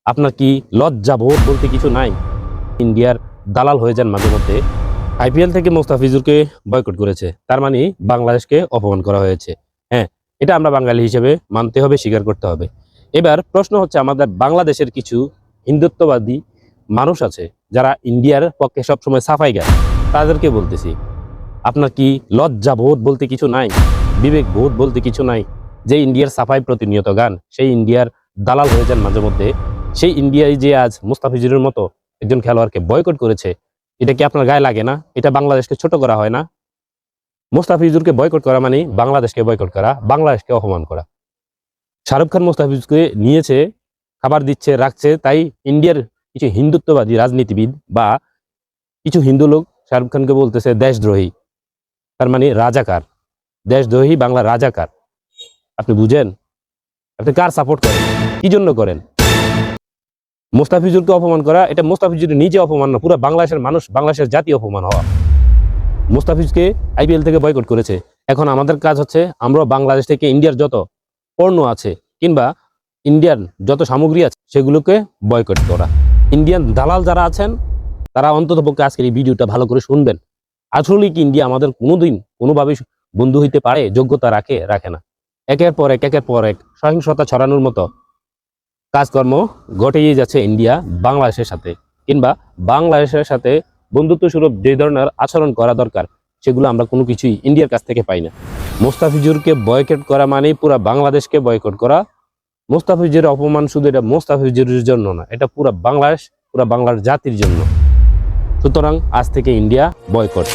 আপনার কি লজ্জা বোধ বলতে কিছু নাই? ইন্ডিয়ার দালাল হয়ে যান মাঝে মধ্যে। আইপিএল থেকে মোস্তাফিজুরকে বয়কট করেছে, তার মানে বাংলাদেশকে অপমান করা হয়েছে। হ্যাঁ, এটা আমরা বাঙালি হিসেবে মানতে হবে, স্বীকার করতে হবে। এবার প্রশ্ন হচ্ছে, আমাদের বাংলাদেশের কিছু হিন্দুত্ববাদী মানুষ আছে যারা ইন্ডিয়ার পক্ষে সবসময় সাফাই গায়। তাদেরকে বলতেছি, আপনার কি লজ্জা বোধ বলতে কিছু নাই? বিবেক বোধ বলতে কিছু নাই? যে ইন্ডিয়ার সাফাই প্রতিনিয়ত গান, সেই ইন্ডিয়ার দালাল হয়ে যান মাঝে মধ্যে। সেই ইন্ডিয়ায় যে আজ মুস্তাফিজুরের মতো একজন খেলোয়াড়কে বয়কট করেছে, এটা কি আপনার গায়ে লাগে না? এটা বাংলাদেশকে ছোট করা হয় না? মুস্তাফিজুরকে বয়কট করা মানে বাংলাদেশকে বয়কট করা, বাংলাদেশকে অপমান করা। শাহরুখ খান মুস্তাফিজকে নিয়েছে, খাবার দিচ্ছে, রাখছে, তাই ইন্ডিয়ার কিছু হিন্দুত্ববাদী রাজনীতিবিদ বা কিছু হিন্দু লোক শাহরুখ খানকে বলতেছে দেশদ্রোহী। তার মানে রাজাকার, দেশদ্রোহী বাংলা রাজাকার। আপনি বুঝেন? আপনি কার সাপোর্ট করেন, কি জন্য করেন? মুস্তাফিজুরকে অপমান করা, এটা মুস্তাফিজুর নিজে অপমান না, পুরো বাংলাদেশের মানুষ, বাংলাদেশের জাতি অপমান হওয়া। মুস্তাফিজকে আইপিএল থেকে বয়কট করেছে। এখন আমাদের কাজ হচ্ছে, আমরা বাংলাদেশ থেকে ইন্ডিয়ার যত পণ্য আছে কিংবা ইন্ডিয়ান যত সামগ্রী আছে সেগুলোকে বয়কট করা। ইন্ডিয়ান দালাল যারা আছেন তারা অন্ততপক্ষে আজকের এই ভিডিওটা ভালো করে শুনবেন। আসলে কি ইন্ডিয়া আমাদের কোনোদিন কোনোভাবে বন্ধু হইতে পারে? যোগ্যতা রাখে? রাখে না। একের পর এক সহিংসতা ছড়ানোর মতো কাজকর্ম ঘটেই যাচ্ছে ইন্ডিয়া বাংলাদেশের সাথে, কিংবা বাংলাদেশের সাথে বন্ধুত্ব স্বরূপ যে ধরনের আচরণ করা দরকার সেগুলো আমরা কোনো কিছুই ইন্ডিয়ার কাছ থেকে পাই না। মুস্তাফিজুরকে বয়কট করা মানে পুরা বাংলাদেশকে বয়কট করা। মুস্তাফিজুরের অপমান শুধু এটা মুস্তাফিজুরের জন্য না, এটা পুরা বাংলাদেশ, পুরা বাংলার জাতির জন্য। সুতরাং আজ থেকে ইন্ডিয়া বয়কট।